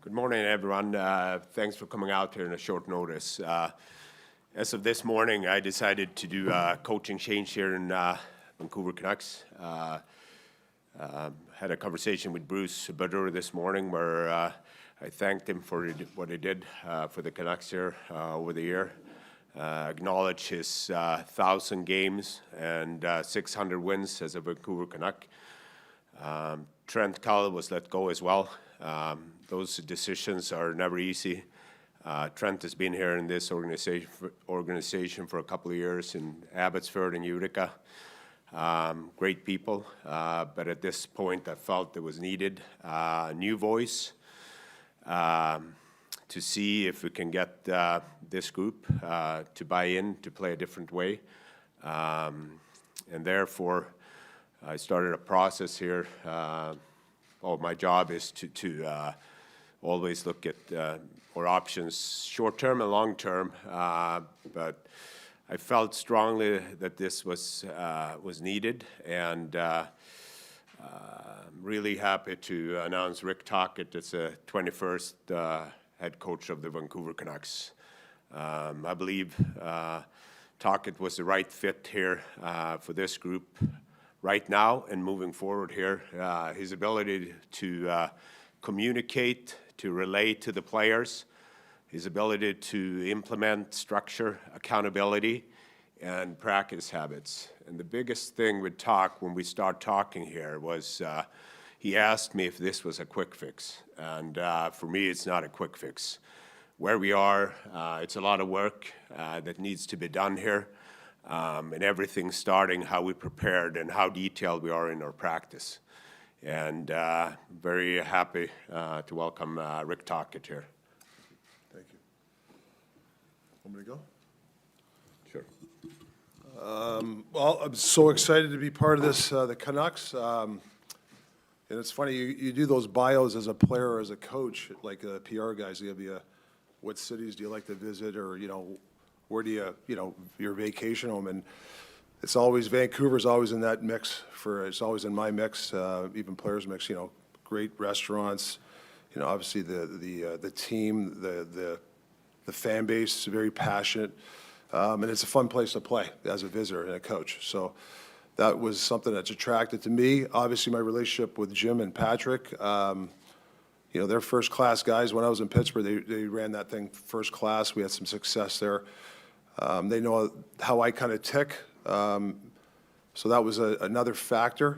Good morning, everyone. Thanks for coming out here in a short notice. As of this morning, I decided to do a coaching change here in Vancouver Canucks. Had a conversation with Bruce Budder this morning where I thanked him for what he did for the Canucks here over the year. Acknowledge his 1,000 games and 600 wins as a Vancouver Canuck. Trent Cull was let go as well. Those decisions are never easy. Trent has been here in this organization for a couple of years in Abbotsford and Utica. Great people, but at this point I felt it was needed a new voice to see if we can get this group to buy in, to play a different way. And therefore, I started a process here. My job is to always look at our options, short-term and long-term, but I felt strongly that this was needed, and really happy to announce Rick Tocchet as the 21st head coach of the Vancouver Canucks. I believe Tocchet was the right fit here for this group right now and moving forward here. His ability to communicate, to relate to the players, his ability to implement structure, accountability, and practice habits. And the biggest thing with when we start talking here was he asked me if this was a quick fix. And for me, it's not a quick fix. Where we are, it's a lot of work that needs to be done here. And everything starting how we prepared and how detailed we are in our practice. And very happy to welcome Rick Tocchet here. Thank you. Want me to go? Sure. Well, I'm so excited to be part of this, the Canucks. And it's funny, you do those bios as a player or as a coach, like PR guys, you have what cities do you like to visit, or, where do you, your vacation home, and it's always, Vancouver's always in that mix it's always in my mix, even players mix, great restaurants, obviously the team, the fan base is very passionate, and it's a fun place to play as a visitor and a coach. So that was something that's attracted to me. Obviously my relationship with Jim and Patrik, they're first-class guys. When I was in Pittsburgh, they ran that thing first class. We had some success there. They know how I kind of tick, so that was another factor.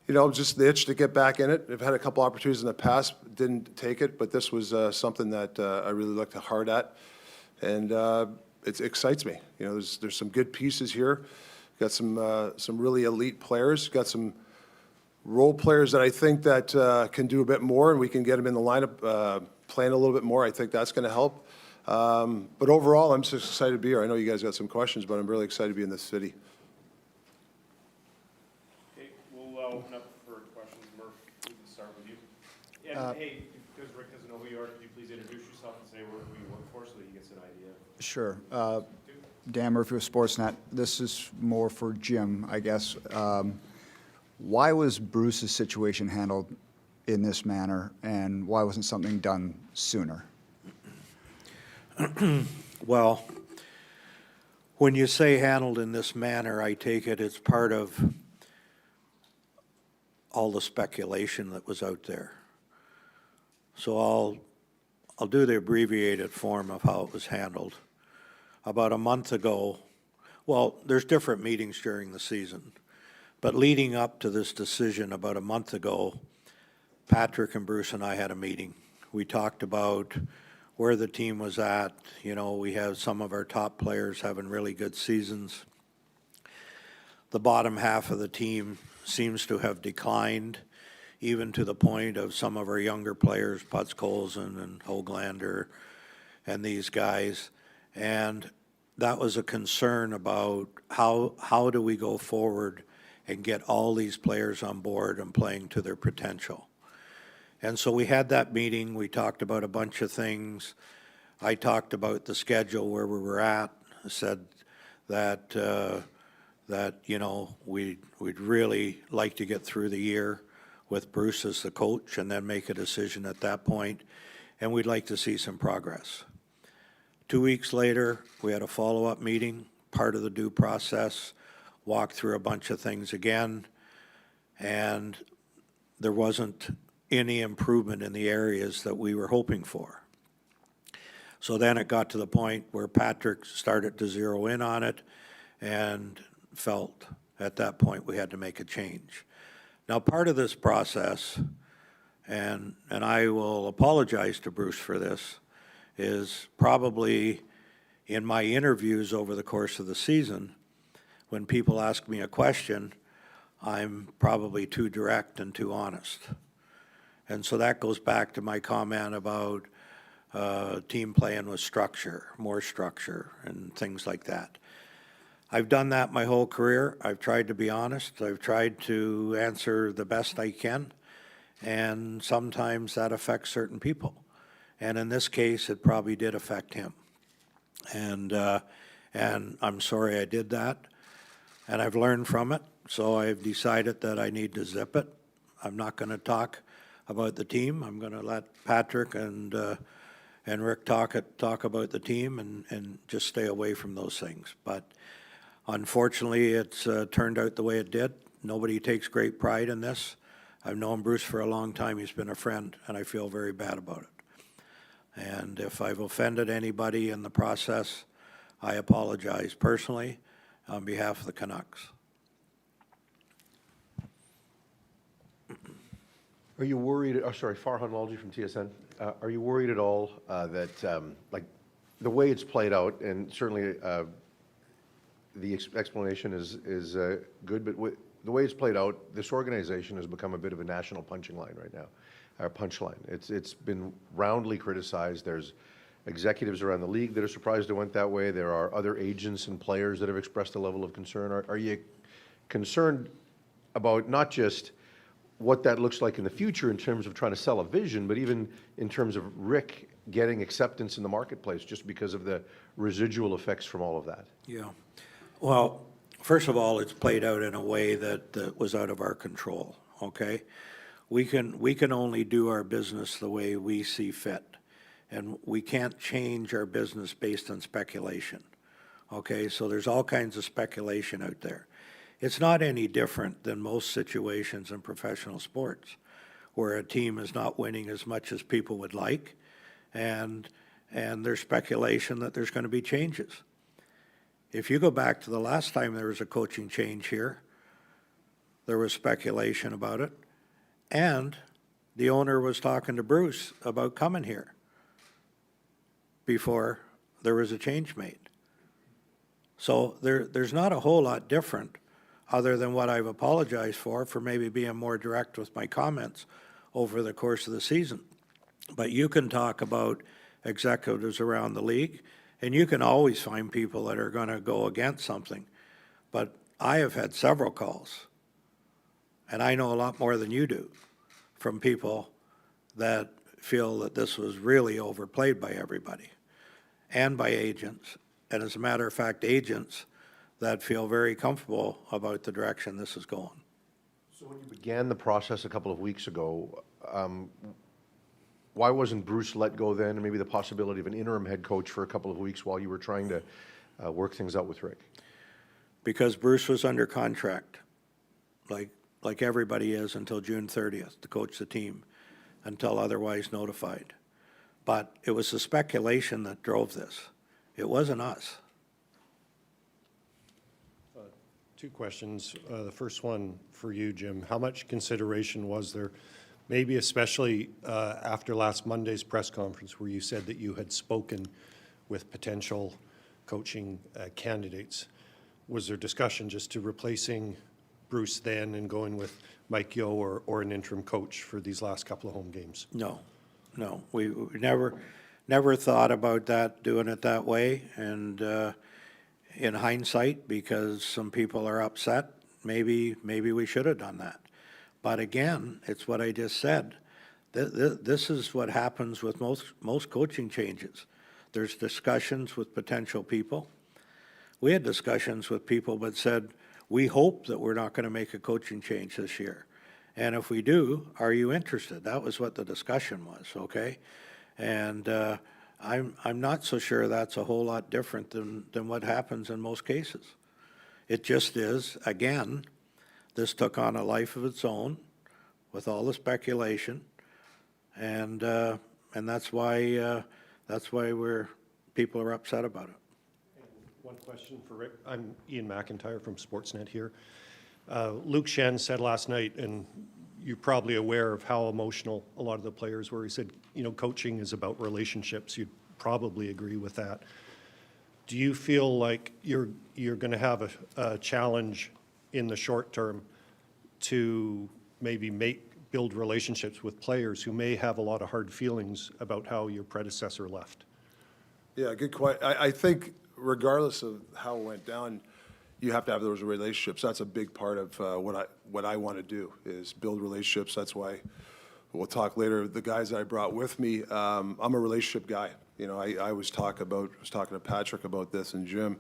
Just the itch to get back in it. I've had a couple opportunities in the past, didn't take it, but this was something that I really looked hard at, and it excites me. There's some good pieces here. Got some really elite players. Got some role players that I think that can do a bit more, and we can get them in the lineup playing a little bit more. I think that's going to help. But overall, I'm just excited to be here. I know you guys got some questions, but I'm really excited to be in this city. Okay, we'll open up for questions. Murph, we can start with you. And hey, because Rick doesn't know who you are, could you please introduce yourself and say who you work for so that he gets an idea? Sure. Dan Murphy with Sportsnet. This is more for Jim, I guess. Why was Bruce's situation handled in this manner, and why wasn't something done sooner? Well, when you say handled in this manner, I take it's part of all the speculation that was out there. So I'll do the abbreviated form of how it was handled. About a month ago, well, there's different meetings during the season, but leading up to this decision about a month ago, Patrik and Bruce and I had a meeting. We talked about where the team was at. We have some of our top players having really good seasons. The bottom half of the team seems to have declined, even to the point of some of our younger players, Putzkolson and Hoglander and these guys. And that was a concern about how do we go forward and get all these players on board and playing to their potential. And so we had that meeting. We talked about a bunch of things. I talked about the schedule where we were at. I said that we'd really like to get through the year. with Bruce as the coach and then make a decision at that point, and we'd like to see some progress. 2 weeks later, we had a follow-up meeting, part of the due process, walked through a bunch of things again, and there wasn't any improvement in the areas that we were hoping for. So then it got to the point where Patrik started to zero in on it and felt at that point we had to make a change. Now, part of this process, and I will apologize to Bruce for this, is probably in my interviews over the course of the season, when people ask me a question, I'm probably too direct and too honest. And so that goes back to my comment about team playing with structure, more structure, and things like that. I've done that my whole career. I've tried to be honest. I've tried to answer the best I can, and sometimes that affects certain people. And in this case, it probably did affect him. And I'm sorry I did that, and I've learned from it, so I've decided that I need to zip it. I'm not going to talk about the team. I'm going to let Patrik and Rick talk about the team and just stay away from those things. But unfortunately, it's turned out the way it did. Nobody takes great pride in this. I've known Bruce for a long time. He's been a friend, and I feel very bad about it. And if I've offended anybody in the process, I apologize personally on behalf of the Canucks. Are you worried, Farhan Lalji from TSN. Are you worried at all that, like, the way it's played out, and certainly the explanation is good, but the way it's played out, this organization has become a bit of a national punching line right now, or punchline. It's been roundly criticized. There's executives around the league that are surprised it went that way. There are other agents and players that have expressed a level of concern. Are you concerned about not just what that looks like in the future in terms of trying to sell a vision, but even in terms of Rick getting acceptance in the marketplace just because of the residual effects from all of that? Yeah. Well, first of all, it's played out in a way that was out of our control, okay? We can only do our business the way we see fit, and we can't change our business based on speculation, okay? So there's all kinds of speculation out there. It's not any different than most situations in professional sports where a team is not winning as much as people would like, and there's speculation that there's going to be changes. If you go back to the last time there was a coaching change here, there was speculation about it, and the owner was talking to Bruce about coming here before there was a change made. So there's not a whole lot different other than what I've apologized for maybe being more direct with my comments over the course of the season. But you can talk about executives around the league, and you can always find people that are going to go against something. But I have had several calls, and I know a lot more than you do, from people that feel that this was really overplayed by everybody and by agents. And as a matter of fact, agents that feel very comfortable about the direction this is going. So when you began the process a couple of weeks ago, why wasn't Bruce let go then, and maybe the possibility of an interim head coach for a couple of weeks while you were trying to work things out with Rick? Because Bruce was under contract, like everybody is until June 30th to coach the team, until otherwise notified. But it was the speculation that drove this. It wasn't us. Two questions. The first one for you, Jim. How much consideration was there, maybe especially after last Monday's press conference where you said that you had spoken with potential coaching candidates? Was there discussion just to replacing Bruce then and going with Mike Yeo or an interim coach for these last couple of home games? No. We never thought about that, doing it that way. And in hindsight, because some people are upset, maybe we should have done that. But again, it's what I just said. This is what happens with most coaching changes. There's discussions with potential people. We had discussions with people that said, we hope that we're not going to make a coaching change this year. And if we do, are you interested? That was what the discussion was, okay? And I'm not so sure that's a whole lot different than what happens in most cases. It just is, again, this took on a life of its own with all the speculation, and that's why people are upset about it. One question for Rick. I'm Ian McIntyre from Sportsnet here. Luke Shen said last night, and you're probably aware of how emotional a lot of the players were. He said, you know, coaching is about relationships. You'd probably agree with that. Do you feel like you're going to have a challenge in the short term to maybe build relationships with players who may have a lot of hard feelings about how your predecessor left? Yeah, good question. I think regardless of how it went down, you have to have those relationships. That's a big part of what I want to do is build relationships. That's why we'll talk later. The guys I brought with me, I'm a relationship guy. You know, I was talking to Patrik about this and Jim,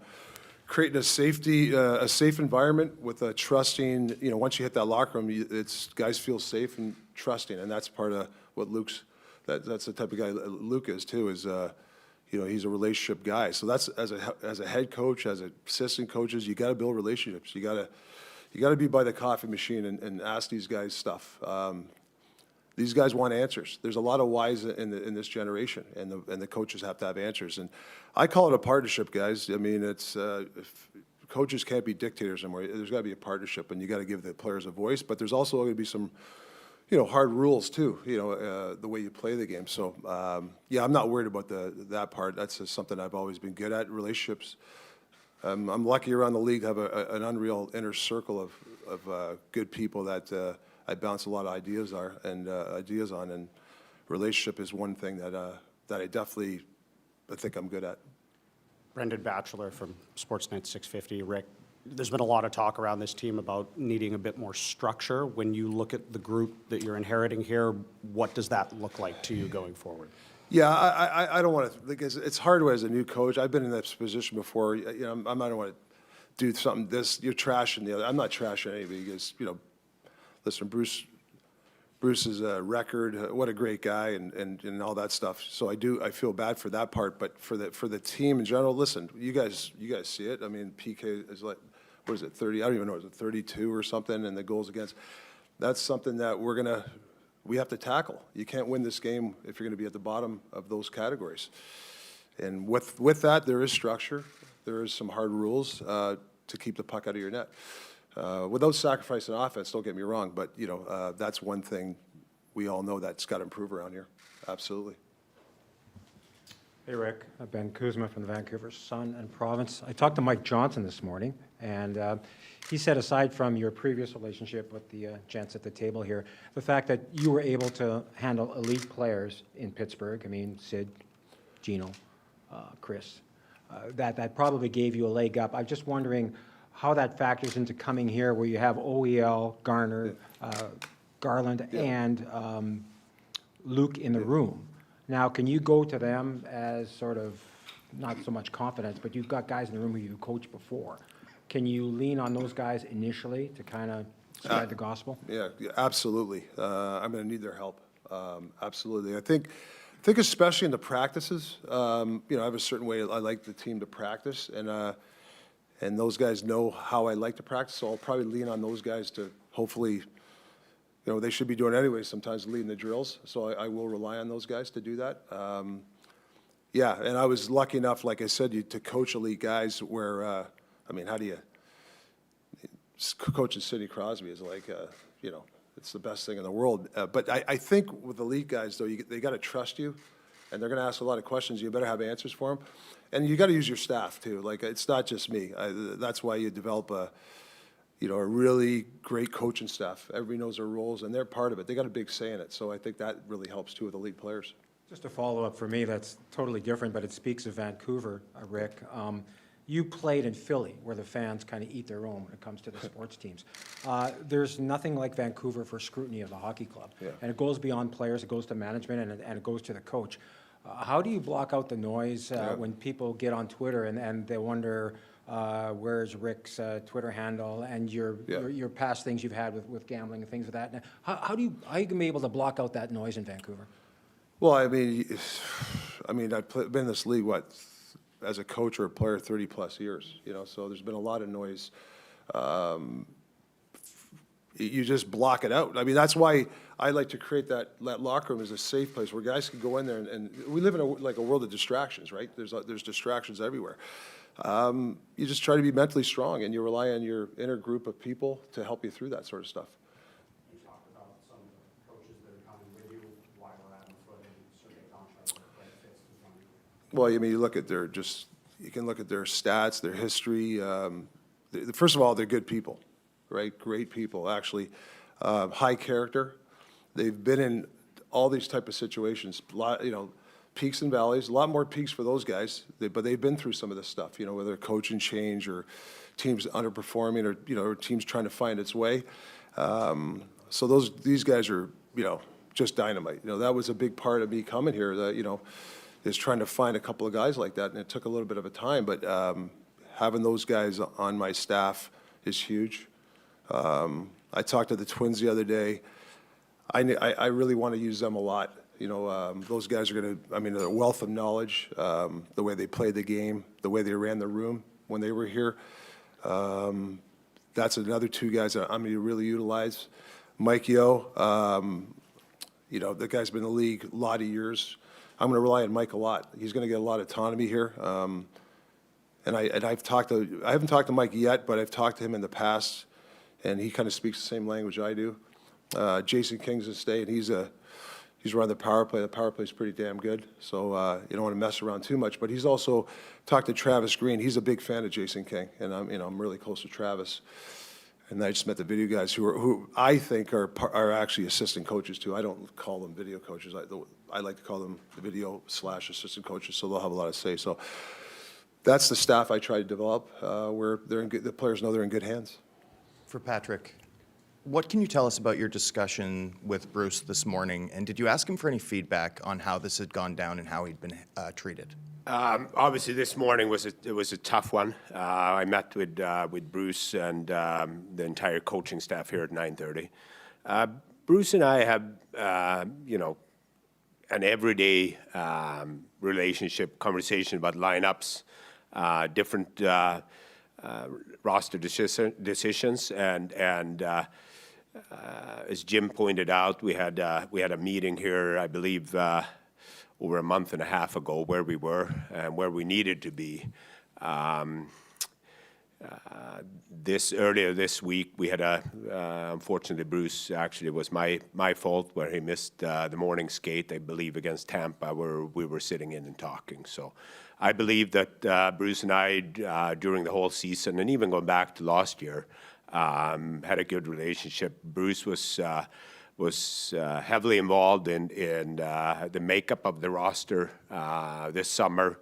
creating a safe environment with a trusting. You know, once you hit that locker room, it's guys feel safe and trusting, and that's part of what that's the type of guy Luke is too. Is you know, he's a relationship guy. So that's as a head coach, as assistant coaches, you got to build relationships. You got to be by the coffee machine and ask these guys stuff. These guys want answers. There's a lot of whys in this generation, and the coaches have to have answers. And I call it a partnership, guys. I mean, it's if coaches can't be dictators anymore. There's got to be a partnership, and you got to give the players a voice. But there's also going to be some, you know, hard rules too. You know, the way you play the game. So yeah, I'm not worried about that part. That's just something I've always been good at. Relationships. I'm lucky around the league to have an unreal inner circle of good people that I bounce a lot of ideas on, and relationship is one thing that I think I'm good at. Brendan Batchelor from Sportsnet 650. Rick, there's been a lot of talk around this team about needing a bit more structure. When you look at the group that you're inheriting here, what does that look like to you going forward? Yeah, I don't want to, because it's hard as a new coach. I've been in this position before. You know, I don't want to do something you're trashing the other. I'm not trashing anybody because, you know, listen, Bruce's record, what a great guy, and all that stuff. So I feel bad for that part, but for the team in general, listen, you guys see it. I mean, PK is like, what is it, 30? I don't even know, is it 32 or something? And the goals against, that's something that we have to tackle. You can't win this game if you're going to be at the bottom of those categories. And with that, there is structure. There is some hard rules to keep the puck out of your net. Without sacrificing offense, don't get me wrong, but, you know, that's one thing we all know that's got to improve around here. Absolutely. Hey, Rick. Ben Kuzma from the Vancouver Sun and Province. I talked to Mike Johnson this morning, and he said, aside from your previous relationship with the gents at the table here, the fact that you were able to handle elite players in Pittsburgh, I mean, Sid, Gino, Chris, that probably gave you a leg up. I'm just wondering how that factors into coming here where you have OEL, Garner, Garland, and Luke in the room. Now, can you go to them as sort of, not so much confidence, but you've got guys in the room who you coached before. Can you lean on those guys initially to kind of spread the gospel? Yeah, absolutely. I'm going to need their help. Absolutely. I think especially in the practices, you know, I have a certain way I like the team to practice, and those guys know how I like to practice, so I'll probably lean on those guys to hopefully, you know, they should be doing it anyway, sometimes leading the drills, so I will rely on those guys to do that. Yeah, and I was lucky enough, like I said, to coach elite guys where, I mean, how do you, coaching Sidney Crosby is like, you know, it's the best thing in the world. But I think with elite guys, though, they got to trust you, and they're going to ask a lot of questions. You better have answers for them. And you got to use your staff, too. Like, it's not just me. That's why you develop a really great coaching staff. Everybody knows their roles, and they're part of it. They got a big say in it. So I think that really helps, too, with elite players. Just a follow-up for me that's totally different, but it speaks of Vancouver, Rick. You played in Philly, where the fans kind of eat their own when it comes to the sports teams. There's nothing like Vancouver for scrutiny of the hockey club. Yeah. And it goes beyond players, it goes to management, and it goes to the coach. How do you block out the noise when people get on Twitter and they wonder, where's Rick's Twitter handle, and your past things you've had with gambling and things of that. How are you going to be able to block out that noise in Vancouver? Well, I mean, I've been in this league, as a coach or a player, 30-plus years, so there's been a lot of noise. You just block it out. I mean, that's why I like to create that locker room as a safe place where guys can go in there, and we live in a world of distractions, right? There's distractions everywhere. You just try to be mentally strong, and you rely on your inner group of people to help you through that sort of stuff. You talked about some of the coaches that are coming with you, why we're having foot and survey contracts, right, fits the fund. Well, I mean, you can look at their stats, their history. First of all, they're good people, right? Great people, actually. High character. They've been in all these type of situations, peaks and valleys, a lot more peaks for those guys, but they've been through some of this stuff, whether coaching change or teams underperforming or teams trying to find its way. So these guys are, just dynamite. That was a big part of me coming here, is trying to find a couple of guys like that, and it took a little bit of a time, but having those guys on my staff is huge. I talked to the Twins the other day. I really want to use them a lot. Those guys are going to, they're a wealth of knowledge, the way they played the game, the way they ran the room when they were here. That's another two guys that I'm going to really utilize. Mike Yeo, the guy's been in the league a lot of years. I'm going to rely on Mike a lot. He's going to get a lot of autonomy here. And I haven't talked to Mike yet, but I've talked to him in the past, and he kind of speaks the same language I do. Jason King's a stay, and he's running the power play. The power play is pretty damn good, so you don't want to mess around too much. But he's also talked to Travis Green. He's a big fan of Jason King, and I'm really close to Travis. And I just met the video guys who I think are actually assistant coaches too. I don't call them video coaches. I like to call them the video/assistant coaches, so they'll have a lot of say. So that's the staff I try to develop, where the players know they're in good hands. For Patrik, what can you tell us about your discussion with Bruce this morning? And did you ask him for any feedback on how this had gone down and how he'd been treated? Obviously, this morning was a tough one. I met with Bruce and the entire coaching staff here at 9:30. Bruce and I have, an everyday relationship conversation about lineups, different roster decisions, and as Jim pointed out, we had a meeting here, I believe, over a month and a half ago, where we were and where we needed to be. Earlier this week, we had unfortunately, Bruce, actually, it was my fault where he missed the morning skate, I believe, against Tampa, where we were sitting in and talking. So I believe that Bruce and I, during the whole season, and even going back to last year, had a good relationship. Bruce was heavily involved in the makeup of the roster this summer.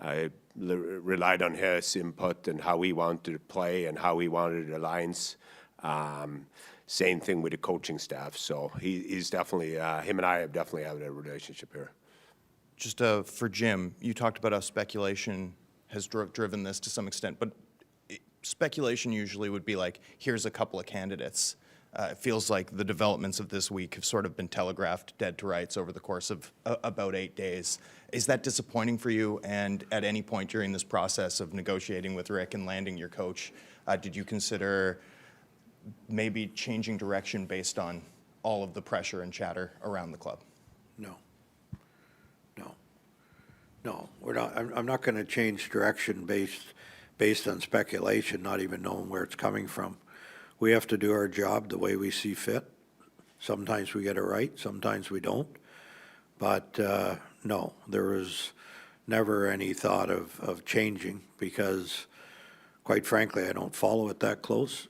I relied on his input and how he wanted to play and how he wanted the lines. Same thing with the coaching staff. So he's definitely, him and I have definitely had a relationship here. Just for Jim, you talked about how speculation has driven this to some extent, but speculation usually would be like, here's a couple of candidates. It feels like the developments of this week have sort of been telegraphed dead to rights over the course of about 8 days. Is that disappointing for you? And at any point during this process of negotiating with Rick and landing your coach, did you consider maybe changing direction based on all of the pressure and chatter around the club? No, we're not. I'm not going to change direction based on speculation, not even knowing where it's coming from. We have to do our job the way we see fit. Sometimes we get it right, sometimes we don't. But no, there was never any thought of changing because, quite frankly, I don't follow it that close.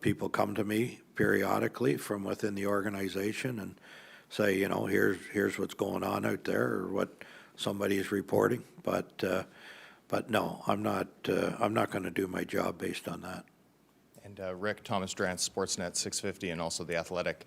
People come to me periodically from within the organization and say, here's what's going on out there or what somebody is reporting. But no, I'm not going to do my job based on that. And Rick, Thomas Drance, Sportsnet 650, and also The Athletic.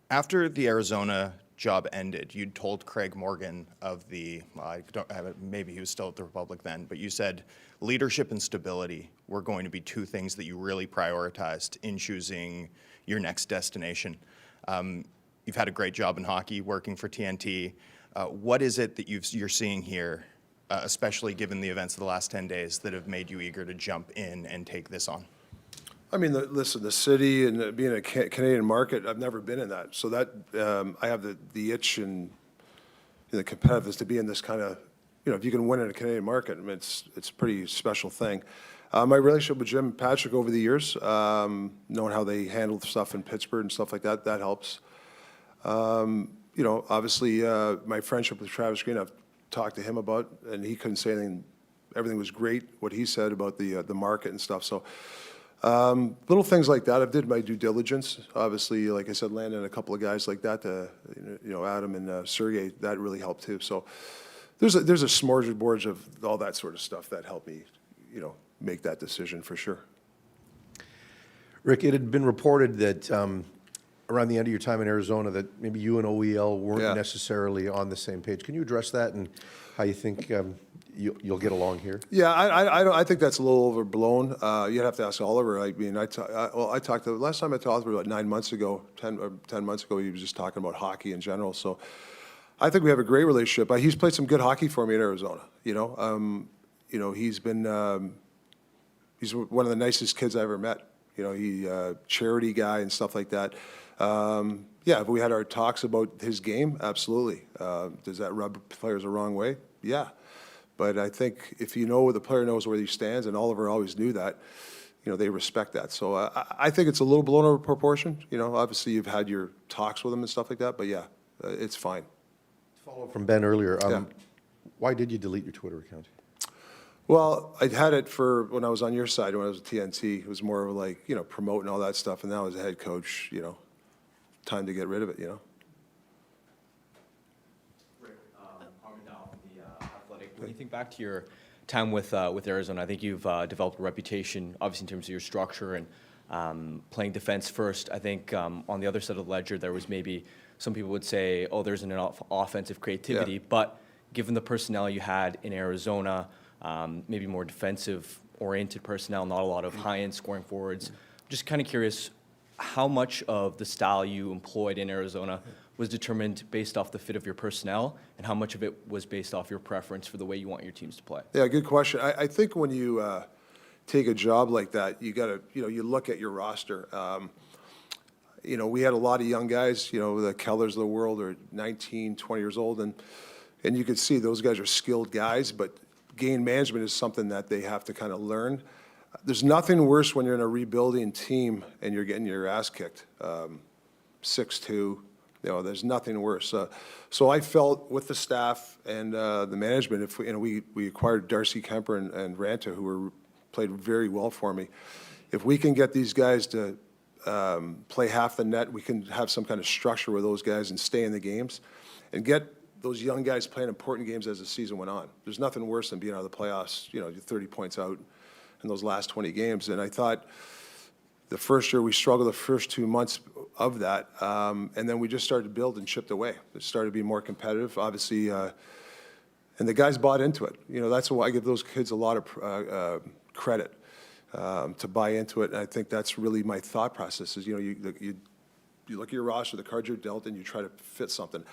After the Arizona job ended, you'd told Craig Morgan of the, I don't have it, maybe he was still at the Republic then, but you said leadership and stability were going to be two things that you really prioritized in choosing your next destination. You've had a great job in hockey working for TNT. What is it that you're seeing here, especially given the events of the last 10 days, that have made you eager to jump in and take this on? I mean, listen, the city and being a Canadian market, I've never been in that. So that, I have the itch and the competitiveness to be in this kind of, if you can win in a Canadian market, I mean, it's a pretty special thing. My relationship with Jim and Patrik over the years, knowing how they handled stuff in Pittsburgh and stuff like that, that helps. Obviously, my friendship with Travis Green, I've talked to him about, and he couldn't say anything. Everything was great, what he said about the market and stuff. So little things like that. I did my due diligence. Obviously, like I said, landing a couple of guys like that, Adam and Sergey, that really helped too. So there's a smorgasbord of all that sort of stuff that helped me, make that decision for sure. Rick, it had been reported that around the end of your time in Arizona that maybe you and OEL weren't necessarily on the same page. Can you address that and how you think you'll get along here? Yeah, I think that's a little overblown. You'd have to ask Oliver. I mean, last time I talked about 9 months ago, 10 months ago, he was just talking about hockey in general. So I think we have a great relationship. He's played some good hockey for me in Arizona. He's been he's one of the nicest kids I ever met. He charity guy and stuff like that. Yeah, if we had our talks about his game, absolutely. Does that rub players the wrong way? Yeah. But I think if the player knows where he stands, and Oliver always knew that, they respect that. So I think it's a little blown out of proportion. Obviously you've had your talks with him and stuff like that, but yeah, it's fine. Follow up from Ben earlier. Yeah. Why did you delete your Twitter account? Well, I'd had it for when I was on your side, when I was with TNT. It was more of like, promoting all that stuff. And now as a head coach, time to get rid of it, Rick, the Athletic. When you think back to your time with Arizona, I think you've developed a reputation, obviously in terms of your structure and playing defense first. I think on the other side of the ledger, there was maybe some people would say, oh, there's an offensive creativity. Yeah. But given the personnel you had in Arizona, maybe more defensive-oriented personnel, not a lot of high-end scoring forwards. Just kind of curious how much of the style you employed in Arizona was determined based off the fit of your personnel, and how much of it was based off your preference for the way you want your teams to play? Yeah, good question. I think when you take a job like that, you got to, you look at your roster. We had a lot of young guys, the Kellers of the world are 19, 20 years old, and you could see those guys are skilled guys, but game management is something that they have to kind of learn. There's nothing worse when you're in a rebuilding team and you're getting your ass kicked. 6-2, there's nothing worse. So I felt with the staff and the management, if we acquired Darcy Kemper and Ranta, who played very well for me. If we can get these guys to play half the net, we can have some kind of structure with those guys and stay in the games and get those young guys playing important games as the season went on. There's nothing worse than being out of the playoffs, you're 30 points out in those last 20 games. And I thought the first year we struggled the first 2 months of that, and then we just started to build and chipped away. It started to be more competitive, obviously, and the guys bought into it. That's why I give those kids a lot of credit to buy into it. And I think that's really my thought process is, you look at your roster, the cards you're dealt, and you try to fit something.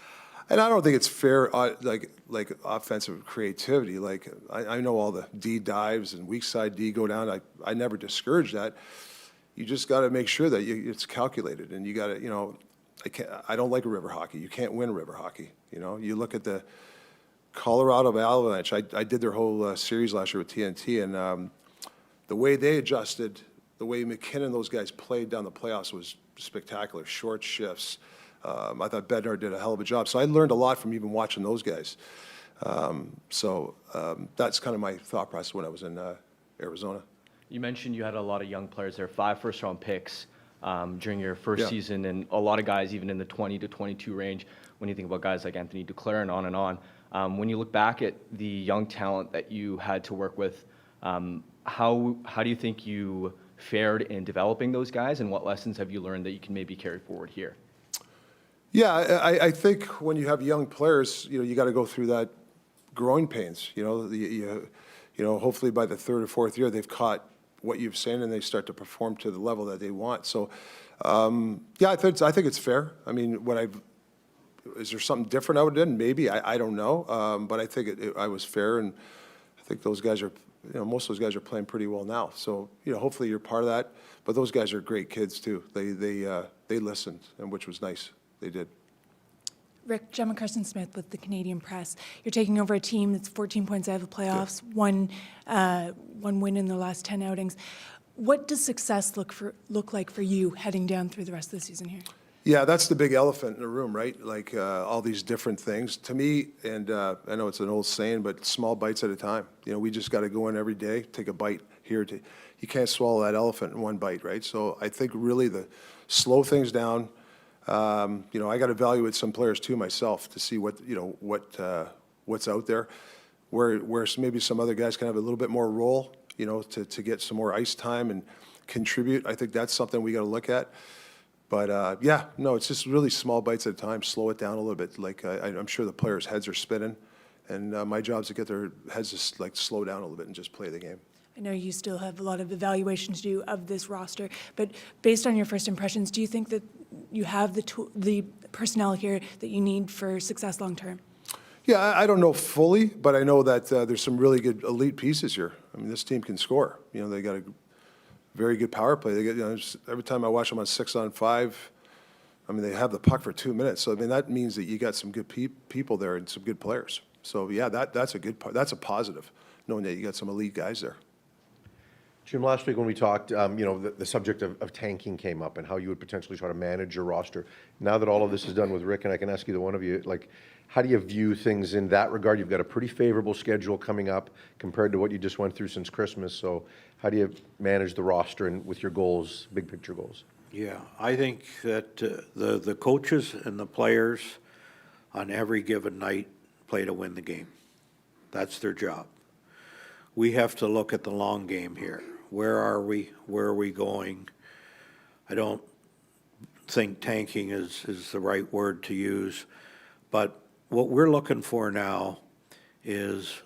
And I don't think it's fair, like offensive creativity. Like I know all the D dives and weak side D go down. I never discourage that. You just got to make sure that it's calculated, and you got to, I don't like river hockey. You can't win river hockey. You look at the Colorado Avalanche. I did their whole series last year with TNT, and the way they adjusted, the way McKinnon and those guys played down the playoffs was spectacular. Short shifts. I thought Bednar did a hell of a job. So I learned a lot from even watching those guys. That's kind of my thought process when I was in Arizona. You mentioned you had a lot of young players there, 5 first-round picks during your first season, and a lot of guys even in the 20 to 22 range when you think about guys like Anthony Duclair and on and on. When you look back at the young talent that you had to work with, how do you think you fared in developing those guys, and what lessons have you learned that you can maybe carry forward here? Yeah, I think when you have young players, you got to go through that growing pains, hopefully by the third or fourth year, they've caught what you've seen and they start to perform to the level that they want. So, yeah, I think it's fair. I mean, is there something different I would have done? Maybe, I don't know. But I think I was fair, and I think those guys are, most of those guys are playing pretty well now. So, hopefully you're part of that. But those guys are great kids too. They listened, and which was nice. They did. Rick, Gemma Carson-Smith with the Canadian Press. You're taking over a team that's 14 points out of the playoffs, one win in the last 10 outings. What does success look like for you heading down through the rest of the season here? Yeah, that's the big elephant in the room, right? Like all these different things. To me, and I know it's an old saying, but small bites at a time. We just got to go in every day, take a bite here. You can't swallow that elephant in one bite, right? So I think really slow things down. I got to evaluate some players too myself to see what's out there, where maybe some other guys can have a little bit more role, to get some more ice time and contribute. I think that's something we got to look at. But yeah, no, it's just really small bites at a time. Slow it down a little bit. Like I'm sure the players' heads are spinning, and my job is to get their heads to slow down a little bit and just play the game. I know you still have a lot of evaluation to do of this roster, but based on your first impressions, do you think that you have the personnel here that you need for success long term? Yeah, I don't know fully, but I know that there's some really good elite pieces here. I mean, this team can score. They got a very good power play. They get, every time I watch them on 6-on-5, I mean, they have the puck for 2 minutes. So I mean, that means that you got some good people there and some good players. So yeah, that's a good part. That's a positive, knowing that you got some elite guys there. Jim, last week when we talked, the subject of tanking came up and how you would potentially try to manage your roster. Now that all of this is done with Rick, and I can ask either one of you, how do you view things in that regard? You've got a pretty favorable schedule coming up compared to what you just went through since Christmas. So how do you manage the roster and with your goals, big picture goals? Yeah, I think that the coaches and the players on every given night play to win the game. That's their job. We have to look at the long game here. Where are we? Where are we going? I don't think tanking is the right word to use, but what we're looking for now is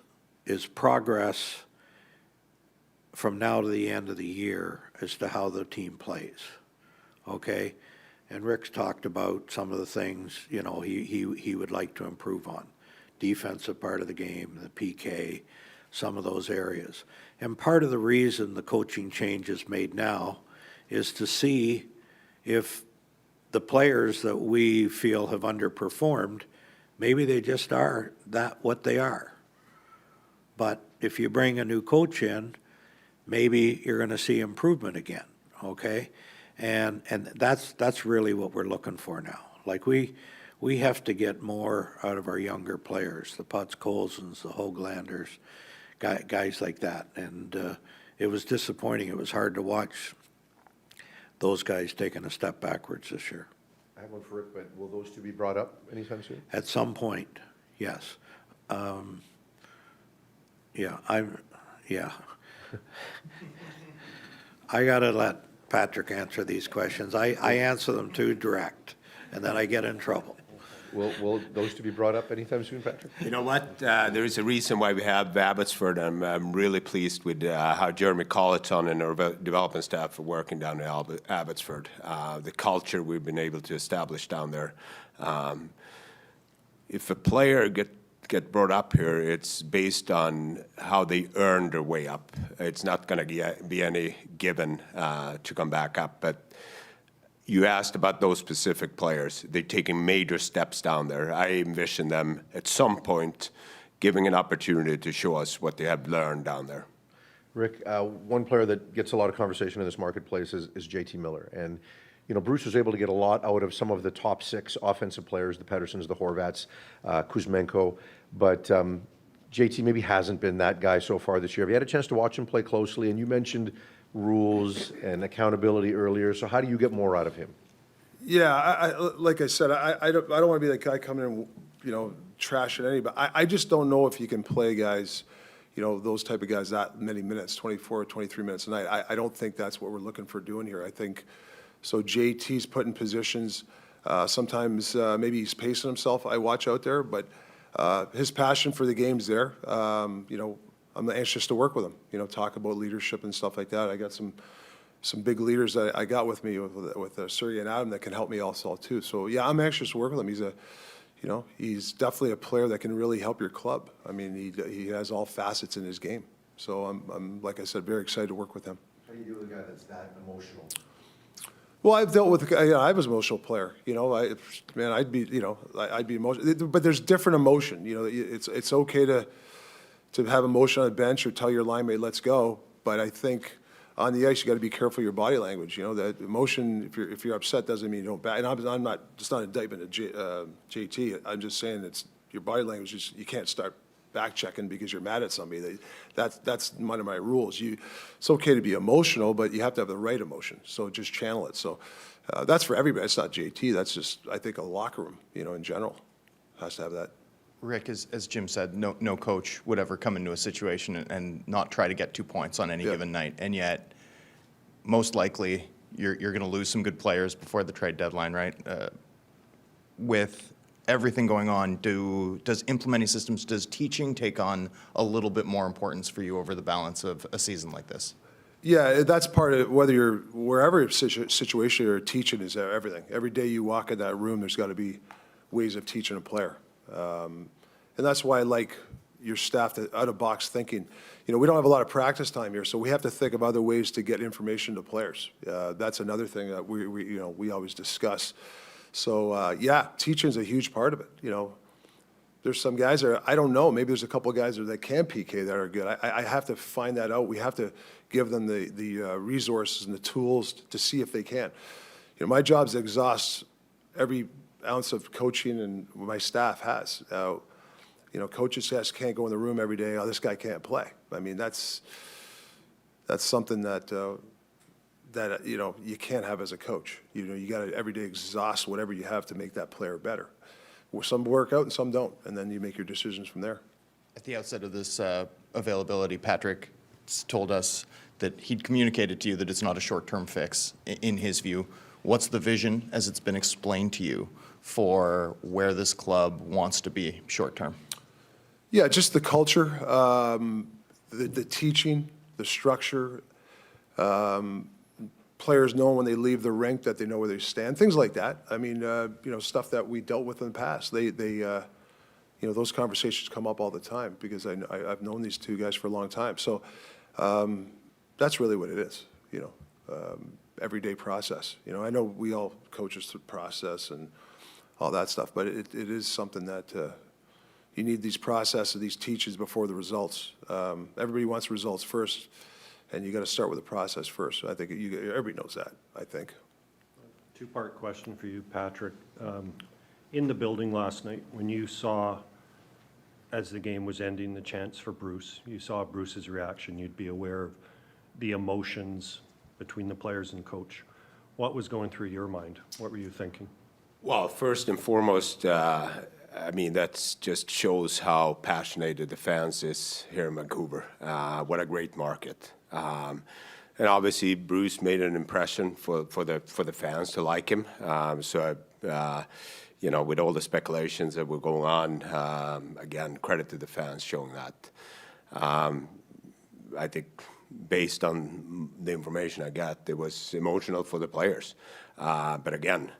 progress from now to the end of the year as to how the team plays, okay? And Rick's talked about some of the things, he would like to improve on. Defensive part of the game, the PK, some of those areas. And part of the reason the coaching change is made now is to see if the players that we feel have underperformed, maybe they just are what they are. But if you bring a new coach in, maybe you're going to see improvement again, okay? And that's really what we're looking for now. Like we have to get more out of our younger players, the Putz Colsons, the Hoaglanders, guys like that. And it was disappointing. It was hard to watch those guys taking a step backwards this year. I have one for Rick, but will those two be brought up anytime soon? At some point, yes. Yeah. I got to let Patrik answer these questions. I answer them too direct, and then I get in trouble. Will those two be brought up anytime soon, Patrik? You know what? There is a reason why we have Abbotsford. I'm really pleased with how Jeremy Colleton and our development staff are working down in Abbotsford. The culture we've been able to establish down there. If a player get brought up here, it's based on how they earn their way up. It's not going to be any given to come back up. But you asked about those specific players. They're taking major steps down there. I envision them at some point giving an opportunity to show us what they have learned down there. Rick, one player that gets a lot of conversation in this marketplace is JT Miller. And Bruce was able to get a lot out of some of the top 6 offensive players, the Petterssons, the Horvats, Kuzmenko. But JT maybe hasn't been that guy so far this year. Have you had a chance to watch him play closely? And you mentioned rules and accountability earlier. So how do you get more out of him? Yeah, like I said, I don't want to be that guy coming in, trashing anybody. I just don't know if you can play guys, those type of guys that many minutes, 24 or 23 minutes a night. I don't think that's what we're looking for doing here. I think, so JT's put in positions Sometimes maybe he's pacing himself, I watch out there, but his passion for the game's there. You know, I'm anxious to work with him, you know, talk about leadership and stuff like that. I got some big leaders that I got with me with Sergey and Adam that can help me also too. So yeah, I'm anxious to work with him. You know, he's definitely a player that can really help your club. I mean, he has all facets in his game. So I'm like I said, very excited to work with him. How do you deal with a guy that's that emotional? Well, I've dealt with, you know, I was an emotional player, you know, I'd be, you know, I'd be emotional, but there's different emotion, you know, it's okay to have emotion on a bench or tell your line mate, let's go, but I think on the ice, you gotta be careful of your body language, you know, that emotion, if you're upset doesn't mean you don't bat, and I'm not, it's not an indictment of JT, I'm just saying it's, your body language, you can't start back checking because you're mad at somebody. That's one of my rules. It's okay to be emotional, but you have to have the right emotion. So just channel it. So that's for everybody. It's not JT. That's just, I think, a locker room, you know, in general has to have that. Rick, as Jim said, no coach would ever come into a situation and not try to get 2 points on any given night. And yet, most likely, you're going to lose some good players before the trade deadline, right? With everything going on, does implementing systems, does teaching take on a little bit more importance for you over the balance of a season like this? Yeah, that's part of whether you're, wherever situation you're teaching is everything. Every day you walk in that room, there's got to be ways of teaching a player. And that's why I like your staff to out-of-box thinking. You know, we don't have a lot of practice time here, so we have to think of other ways to get information to players. That's another thing that we always discuss. So, yeah, teaching's a huge part of it, you know. There's some guys that I don't know, maybe there's a couple of guys that can PK that are good. I have to find that out. We have to give them the resources and the tools to see if they can. You know, my job is to exhaust every ounce of coaching and my staff has. You know, coaches just can't go in the room every day, oh, this guy can't play. I mean, that's something that you know, you can't have as a coach. You know, you got to every day exhaust whatever you have to make that player better. Well, some work out and some don't, and then you make your decisions from there. At the outset of this availability, Patrik told us that he'd communicated to you that it's not a short-term fix, in his view. What's the vision, as it's been explained to you, for where this club wants to be short-term? Yeah, just the culture, the teaching, the structure, players know when they leave the rink that they know where they stand, things like that. I mean, you know, stuff that we dealt with in the past. You know, those conversations come up all the time because I've known these two guys for a long time. So that's really what it is, you know, everyday process. You know, I know we all coaches through process and all that stuff, but it is something that you need these processes, these teachings before the results. Everybody wants results first. And you got to start with the process first. I think everybody knows that, I think. Two-part question for you, Patrik. In the building last night, when you saw, as the game was ending, the chance for Bruce, you saw Bruce's reaction, you'd be aware of the emotions between the players and coach. What was going through your mind? What were you thinking? Well, first and foremost, I mean, that just shows how passionate the fans is here in Vancouver. What a great market. And obviously, Bruce made an impression for the fans to like him. You know, with all the speculations that were going on, again, credit to the fans showing that. I think based on the information I got, it was emotional for the players. But again,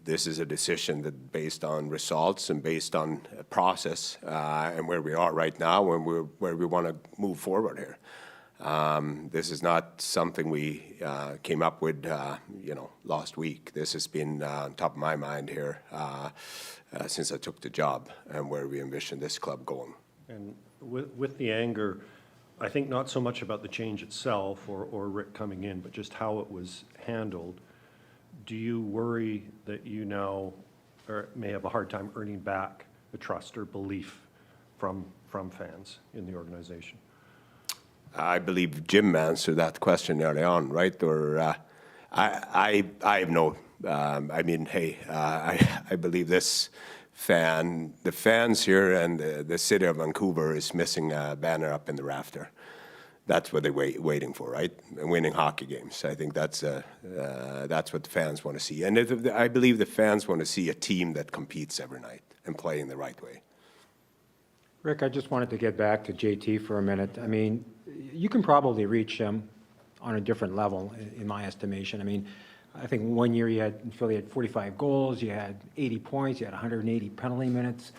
this is a decision that based on results and based on a process and where we are right now and where we want to move forward here. This is not something we came up with, you know, last week. This has been on top of my mind here since I took the job and where we envision this club going. And with the anger, I think not so much about the change itself or Rick coming in, but just how it was handled. Do you worry that you now may have a hard time earning back the trust or belief from fans in the organization? I believe Jim answered that question early on, right? Or I have no. I mean, hey, I believe the fans here and the city of Vancouver is missing a banner up in the rafter. that's what they're waiting for, right? And winning hockey games. I think that's what the fans want to see. And I believe the fans want to see a team that competes every night and playing the right way. Rick, I just wanted to get back to JT for a minute. I mean, you can probably reach him on a different level, in my estimation. I mean, I think one year you had 45 goals, you had 80 points, you had 180 penalty minutes.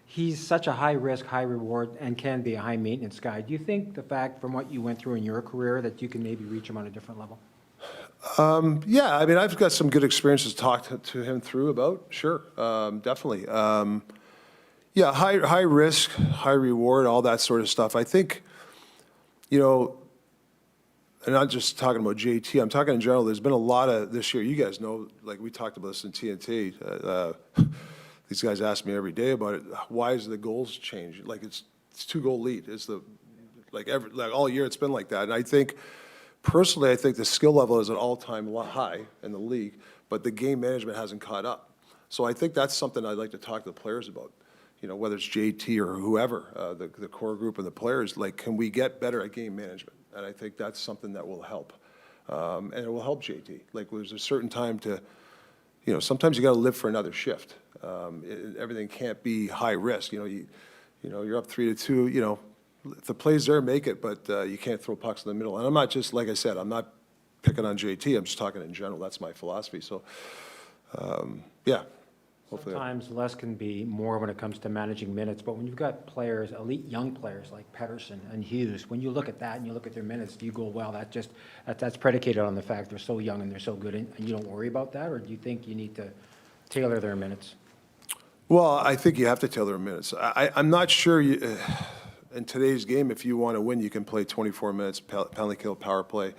He's such a high risk, high reward, and can be a high maintenance guy. Do you think the fact from what you went through in your career that you can maybe reach him on a different level? Yeah, I mean, I've got some good experiences to talk to him through about, sure, definitely. Yeah, high risk, high reward, all that sort of stuff. I think, you know, and I'm not just talking about JT, I'm talking in general, there's been a lot of, this year, you guys know, like we talked about this in TNT, these guys ask me every day about it, why is the goals change? Like it's 2-goal lead, it's like all year it's been like that. And I think, personally, I think the skill level is at all-time high in the league, but the game management hasn't caught up. So I think that's something I'd like to talk to the players about. You know, whether it's JT or whoever, the core group and the players, like, can we get better at game management? And I think that's something that will help. And it will help JT. Like, there's a certain time to, you know, sometimes you got to live for another shift. Everything can't be high risk. You know, you're up 3-2, you know, if the play's there, make it, but you can't throw pucks in the middle. And I'm not just, like I said, I'm not picking on JT, I'm just talking in general. That's my philosophy. So, yeah. Hopefully. Sometimes less can be more when it comes to managing minutes, but when you've got players, elite young players like Pettersson and Hughes, when you look at that and you look at their minutes, do you go, well, that's predicated on the fact they're so young and they're so good, and you don't worry about that, or do you think you need to tailor their minutes? Well, I think you have to tailor their minutes. I'm not sure in today's game, if you want to win, you can play 24 minutes, penalty kill, power play,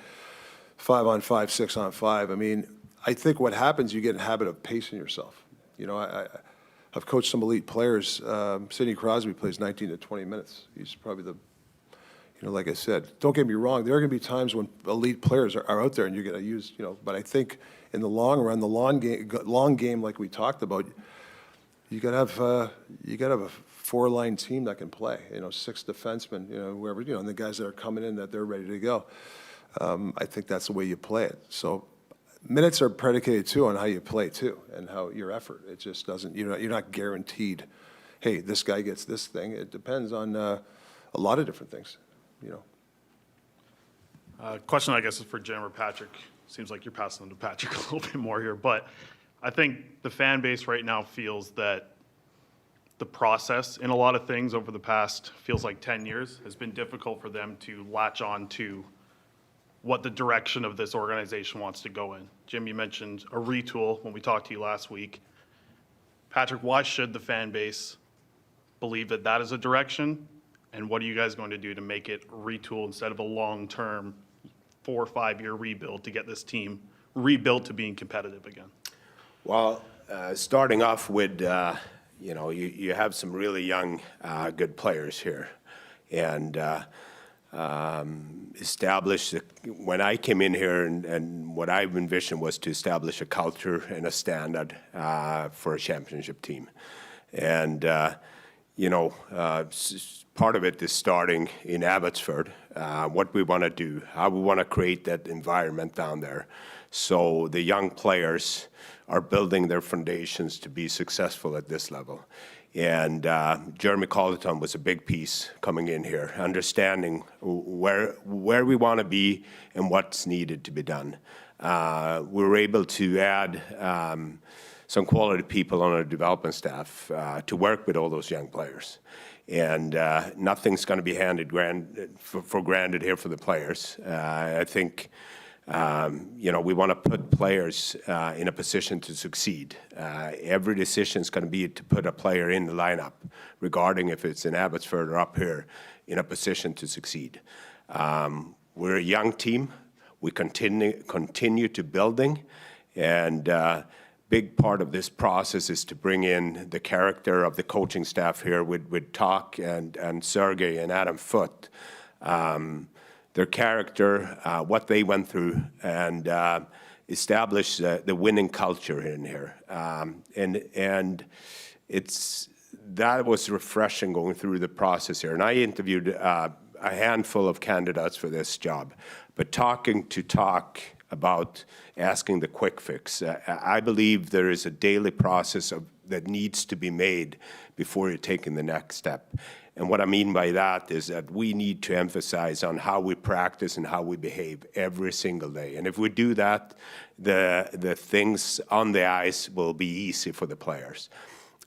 5-on-5, 6-on-5. I mean, I think what happens, you get in a habit of pacing yourself. You know, I've coached some elite players. Sidney Crosby plays 19 to 20 minutes. He's probably the, you know, like I said, don't get me wrong, there are going to be times when elite players are out there and you're going to use, you know, but I think in the long run, the long game like we talked about, you got to have a 4-line team that can play, you know, 6 defensemen, you know, whoever, you know, and the guys that are coming in, that they're ready to go. I think that's the way you play it. So minutes are predicated, too, on how you play, too, and how your effort. It just doesn't, you're not guaranteed, hey, this guy gets this thing. It depends on a lot of different things, you know. Question, I guess, is for Jim or Patrik. Seems like you're passing them to Patrik a little bit more here, but I think the fan base right now feels that the process in a lot of things over the past, feels like 10 years, has been difficult for them to latch on to what the direction of this organization wants to go in. Jim, you mentioned a retool when we talked to you last week. Patrik, why should the fan base believe that that is a direction? And what are you guys going to do to make it retool instead of a long-term 4 or 5-year rebuild to get this team rebuilt to being competitive again? Well, starting off with, you know, you have some really young, good players here. And when I came in here, and what I envisioned was to establish a culture and a standard for a championship team. And, you know, part of it is starting in Abbotsford, what we want to do, how we want to create that environment down there. So the young players are building their foundations to be successful at this level. And Jeremy Colleton was a big piece coming in here, understanding where we want to be and what's needed to be done. We were able to add some quality people on our development staff to work with all those young players. And nothing's going to be handed for granted here for the players. I think you know, we want to put players in a position to succeed. Every decision is going to be to put a player in the lineup, regarding if it's in Abbotsford or up here, in a position to succeed. We're a young team. We continue to building, and big part of this process is to bring in the character of the coaching staff here with Toc and Sergey and Adam Foote. Their character, what they went through, and establish the winning culture in here. And that was refreshing going through the process here. And I interviewed a handful of candidates for this job, but talking to talk about asking the quick fix. I believe there is a daily process that needs to be made before you're taking the next step. And what I mean by that is that we need to emphasize on how we practice and how we behave every single day. And if we do that, the things on the ice will be easy for the players.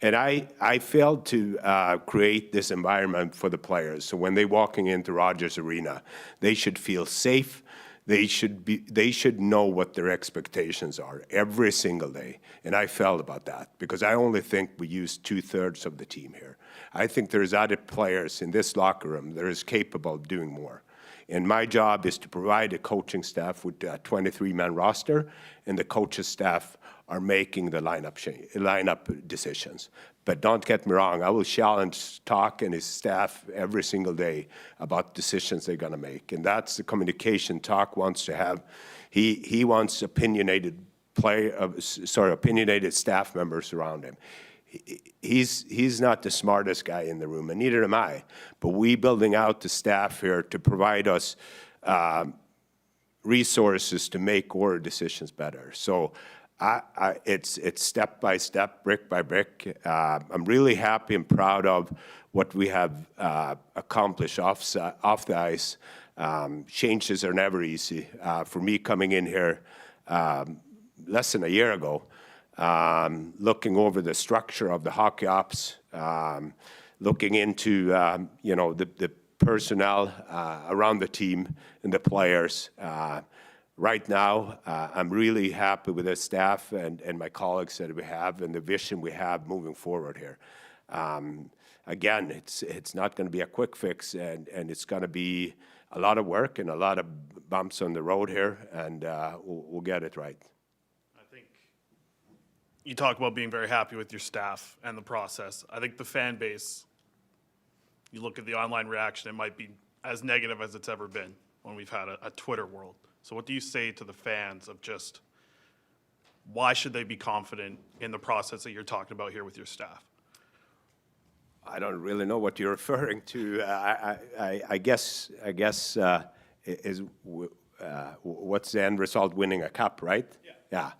And I failed to create this environment for the players. So when they're walking into Rogers Arena, they should feel safe. They should know what their expectations are every single day. And I failed about that because I only think we use 2/3 of the team here. I think there's other players in this locker room that is capable of doing more. And my job is to provide a coaching staff with a 23-man roster, and the coaches staff are making the lineup decisions. But don't get me wrong, I will challenge Toc and his staff every single day about decisions they're going to make. And that's the communication Toc wants to have. He wants opinionated staff members around him. He's not the smartest guy in the room, and neither am I. But we building out the staff here to provide us resources to make our decisions better. So it's step by step, brick by brick. I'm really happy and proud of what we have accomplished off the ice. Changes are never easy. For me coming in here less than a year ago, looking over the structure of the hockey ops, looking into the personnel around the team and the players. Right now, I'm really happy with the staff and my colleagues that we have and the vision we have moving forward here. Again, it's not going to be a quick fix, and it's going to be a lot of work and a lot of bumps on the road here, and we'll get it right. You talk about being very happy with your staff and the process. I think the fan base, you look at the online reaction, it might be as negative as it's ever been when we've had a Twitter world. So what do you say to the fans of just why should they be confident in the process that you're talking about here with your staff? I don't really know what you're referring to. I guess what's the end result? Winning a cup, right? Yeah.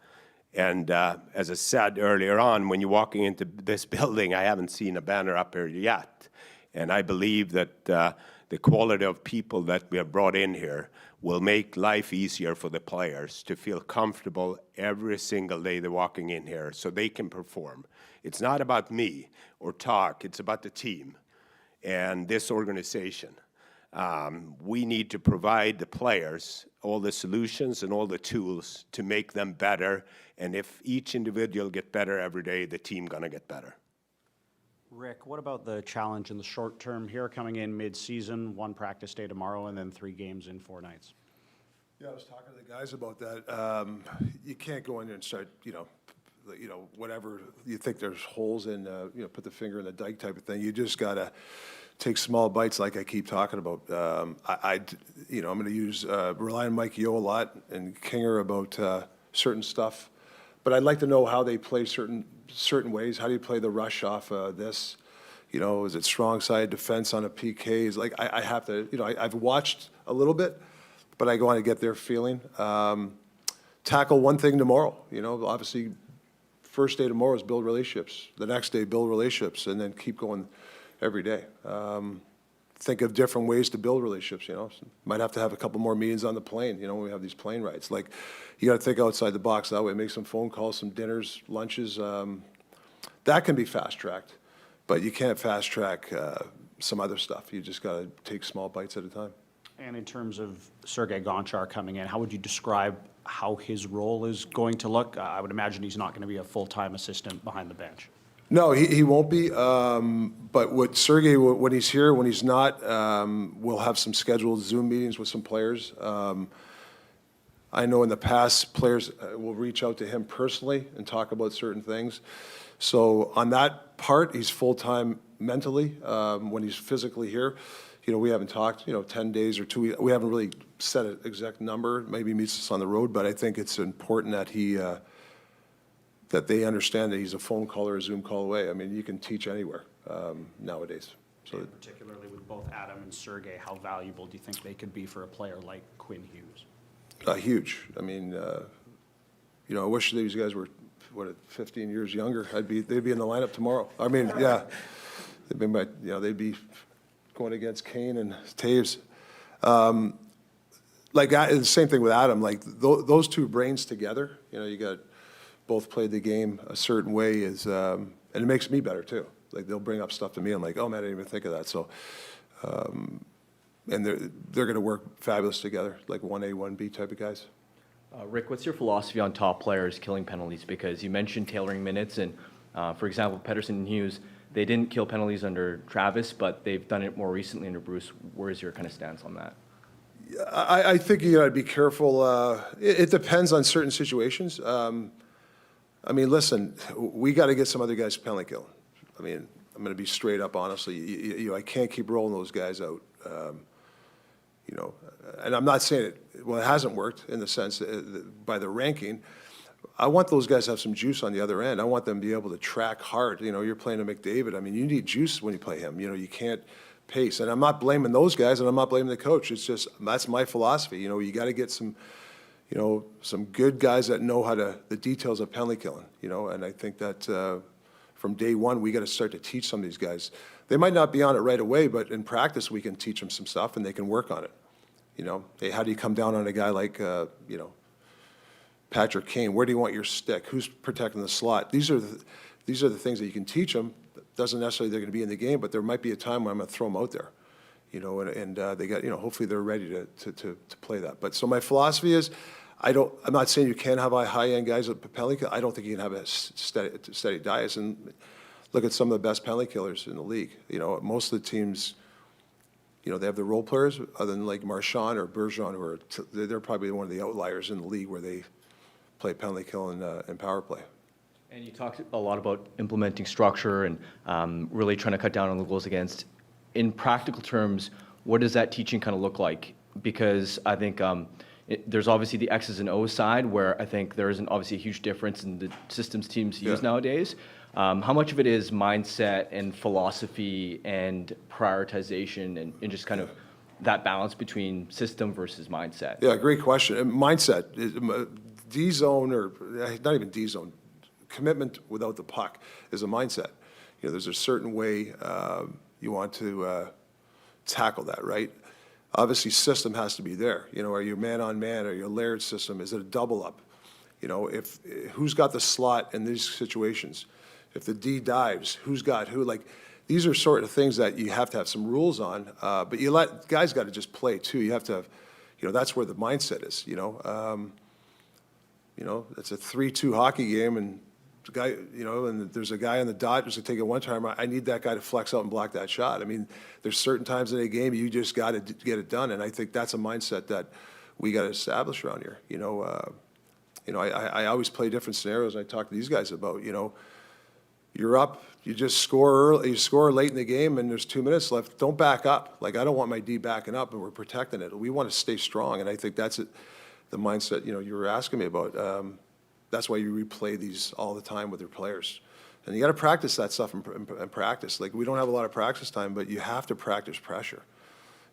And as I said earlier on, when you're walking into this building, I haven't seen a banner up here yet. And I believe that the quality of people that we have brought in here will make life easier for the players to feel comfortable every single day they're walking in here so they can perform. It's not about me or Toc, it's about the team and this organization. We need to provide the players all the solutions and all the tools to make them better. And if each individual get better every day, the team gonna get better. Rick, what about the challenge in the short term here coming in mid-season, 1 practice day tomorrow and then 3 games in 4 nights? Yeah, I was talking to the guys about that. You can't go in there and start, whatever you think there's holes in, put the finger in the dike type of thing. You just gotta take small bites like I keep talking about. I'm going to rely on Mike Yeo a lot and Kinger about certain stuff. But I'd like to know how they play certain ways. How do you play the rush off this? Is it strong side defense on a PK? Is like I have to, I've watched a little bit, but I want to get their feeling. Tackle one thing tomorrow. Obviously, first day tomorrow is build relationships. The next day, build relationships, and then keep going every day. Think of different ways to build relationships, Might have to have a couple more meetings on the plane, when we have these plane rides. Like, you got to think outside the box that way, make some phone calls, some dinners, lunches. That can be fast-tracked, but you can't fast-track some other stuff. You just got to take small bites at a time. And in terms of Sergei Gonchar coming in, how would you describe how his role is going to look? I would imagine he's not going to be a full-time assistant behind the bench. No, he won't be. But what Sergei, when he's here, when he's not, we'll have some scheduled Zoom meetings with some players. I know in the past, players will reach out to him personally and talk about certain things. So on that part, he's full-time mentally. When he's physically here, we haven't talked, 10 days or 2 weeks. We haven't really set an exact number. Maybe he meets us on the road, but I think it's important that that they understand that he's a phone call or a Zoom call away. I mean, you can teach anywhere nowadays. So And particularly with both Adam and Sergey, how valuable do you think they could be for a player like Quinn Hughes? huge. I mean, you know, I wish these guys were, 15 years younger. They'd be in the lineup tomorrow. I mean, yeah, they'd be going against Kane and Taves. The same thing with Adam. Like those two brains together. You know, you got both played the game a certain way and it makes me better too. Like they'll bring up stuff to me. I'm like, oh man, I didn't even think of that. So, and they're going to work fabulous together, like 1A, 1B type of guys. Rick, what's your philosophy on top players killing penalties? Because you mentioned tailoring minutes, and for example, Pettersson and Hughes, they didn't kill penalties under Travis, but they've done it more recently under Bruce. Where is your kind of stance on that? I think you got to be careful. It depends on certain situations. I mean, listen, we got to get some other guys penalty killing. I mean, I'm going to be straight up, honestly. I can't keep rolling those guys out. You know, and I'm not saying it hasn't worked in the sense by the ranking. I want those guys to have some juice on the other end. I want them to be able to track hard. You know, you're playing a McDavid. I mean, you need juice when you play him. You know, you can't pace. And I'm not blaming those guys, and I'm not blaming the coach. It's just, that's my philosophy. You know, you got to get some, you know, some good guys that know how to, the details of penalty killing, you know, and I think that from day one, we got to start to teach some of these guys. They might not be on it right away, but in practice, we can teach them some stuff, and they can work on it. You know, hey, how do you come down on a guy like, you know, Patrick Kane? Where do you want your stick? Who's protecting the slot? These are the things that you can teach them. Doesn't necessarily they're going to be in the game, but there might be a time when I'm going to throw them out there. You know, and they got, you know, hopefully they're ready to play that. But so my philosophy is, I'm not saying you can't have high-end guys at penalty kill. I don't think you can have a steady diet. And look at some of the best penalty killers in the league. You know, most of the teams, you know, they have the role players, other than like Marchand or Bergeron, who are they're probably one of the outliers in the league where they play penalty kill and power play. And you talked a lot about implementing structure and really trying to cut down on the goals against. In practical terms, what does that teaching kind of look like? Because I think there's obviously the X's and O's side, where I think there isn't obviously a huge difference in the systems teams use nowadays. How much of it is mindset and philosophy and prioritization and just kind of that balance between system versus mindset? Yeah, great question. And mindset, D-zone, or not even D-zone, commitment without the puck is a mindset. You know, there's a certain way you want to tackle that, right? Obviously, system has to be there. You know, are you man-on-man, or your layered system? Is it a double-up? You know, who's got the slot in these situations? If the D dives, who's got who? Like, these are sort of things that you have to have some rules on, but guys got to just play too. You have to have, you know, that's where the mindset is, you know. You know, it's a 3-2 hockey game, and the guy, you know, and there's a guy on the dot who's going to take it one time. I need that guy to flex out and block that shot. I mean, there's certain times in a game you just got to get it done, and I think that's a mindset that we got to establish around here. You know, I always play different scenarios. And I talk to these guys about, you know, you're up, you just score early, you score late in the game, and there's 2 minutes left. Don't back up. Like, I don't want my D backing up, and we're protecting it. We want to stay strong, and I think that's it. The mindset, you know, you were asking me about. That's why you replay these all the time with your players. And you got to practice that stuff in practice. Like, we don't have a lot of practice time, but you have to practice pressure.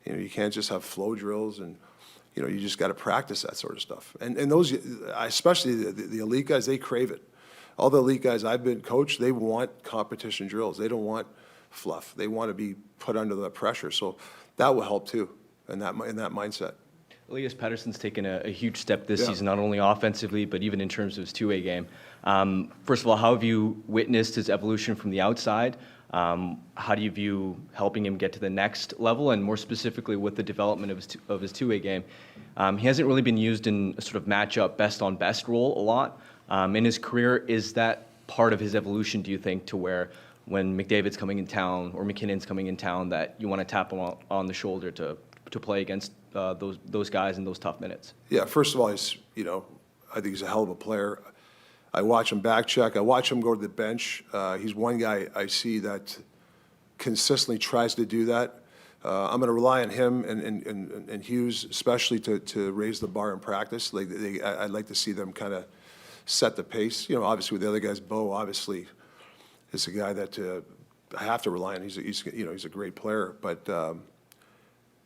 You know, you can't just have flow drills, and, you know, you just got to practice that sort of stuff. And those, especially the elite guys, they crave it. All the elite guys I've been coached, they want competition drills. They don't want fluff. They want to be put under the pressure. So that will help too, in that mindset. Elias Pettersson's taken a huge step this season, not only offensively, but even in terms of his two-way game. First of all, how have you witnessed his evolution from the outside? How do you view helping him get to the next level, and more specifically with the development of his two-way game? He hasn't really been used in a sort of matchup best-on-best role a lot. In his career, is that part of his evolution, do you think, to where when McDavid's coming in town or McKinnon's coming in town, that you want to tap him on the shoulder to play against those guys in those tough minutes? Yeah, first of all, he's, you know, I think he's a hell of a player. I watch him back check. I watch him go to the bench. He's one guy I see that consistently tries to do that. I'm going to rely on him and Hughes, especially to raise the bar in practice. Like I'd like to see them kind of set the pace. You know, obviously with the other guys, Bo obviously is a guy that I have to rely on. He's a great player, but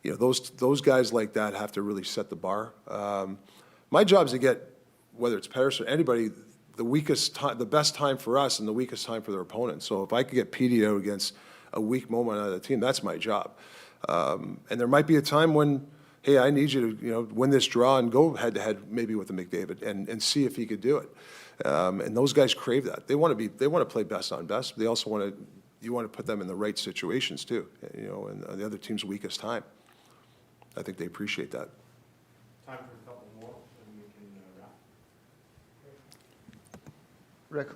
those guys like that have to really set the bar. My job is to get, whether it's Pettersson or anybody, the weakest time, the best time for us and the weakest time for their opponent. So if I could get PD out against a weak moment out of the team, that's my job. And there might be a time when, hey, I need you to win this draw and go head to head maybe with the McDavid and see if he could do it. And those guys crave that. They want to play best on best. They also you want to put them in the right situations too. And the other team's weakest time. I think they appreciate that. Time for a couple more, and we can wrap. Rick,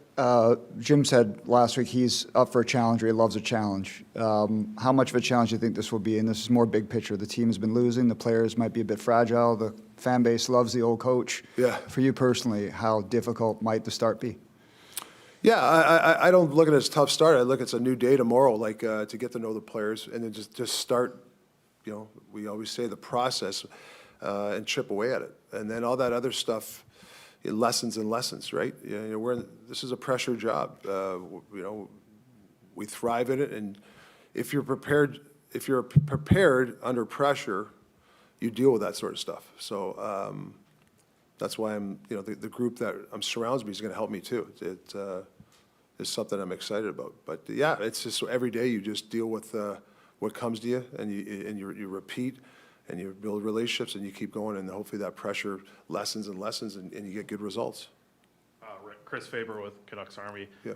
Jim said last week he's up for a challenge, or he loves a challenge. How much of a challenge do you think this will be? And this is more big picture. The team has been losing. The players might be a bit fragile. The fan base loves the old coach. Yeah. For you personally, how difficult might the start be? Yeah, I don't look at it as a tough start. I look at it's a new day tomorrow, like to get to know the players and then just start, we always say the process and chip away at it. And then all that other stuff, lessons and lessons, right? This is a pressure job. We thrive in it, and if you're prepared under pressure, you deal with that sort of stuff. So that's why the group that surrounds me is going to help me too. It is something I'm excited about. But yeah, it's just every day you just deal with what comes to you, and you repeat, and you build relationships, and you keep going, and hopefully that pressure lessens and lessens, and you get good results. Rick, Chris Faber with Canucks Army. Yeah.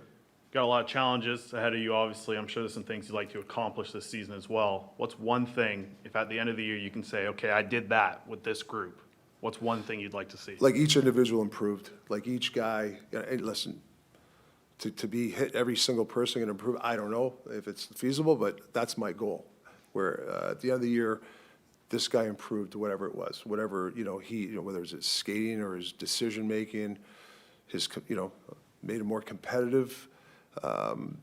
Got a lot of challenges ahead of you, obviously. I'm sure there's some things you'd like to accomplish this season as well. What's one thing, if at the end of the year you can say, okay, I did that with this group, what's one thing you'd like to see? Like each individual improved, like each guy, and listen, to be hit every single person and improve, I don't know if it's feasible, but that's my goal. Where at the end of the year, this guy improved whatever it was, whatever, whether it's his skating or his decision-making, made him more competitive.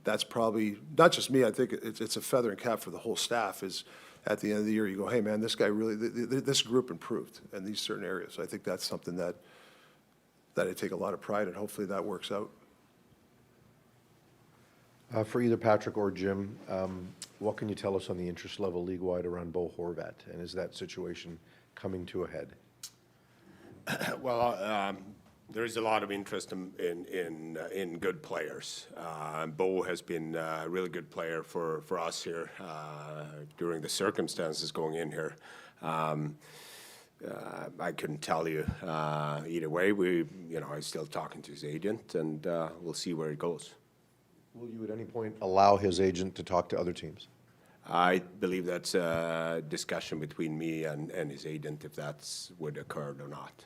That's probably, not just me, I think it's a feather and cap for the whole staff, is at the end of the year, you go, hey, man, this guy really, this group improved in these certain areas. I think that's something that I take a lot of pride in. Hopefully that works out. For either Patrik or Jim, what can you tell us on the interest level league-wide around Bo Horvat? And is that situation coming to a head? Well, there is a lot of interest in good players. Bo has been a really good player for us here during the circumstances going in here. I couldn't tell you either way. I'm still talking to his agent, and we'll see where it goes. Will you at any point allow his agent to talk to other teams? I believe that's a discussion between me and his agent, if that's would occur or not.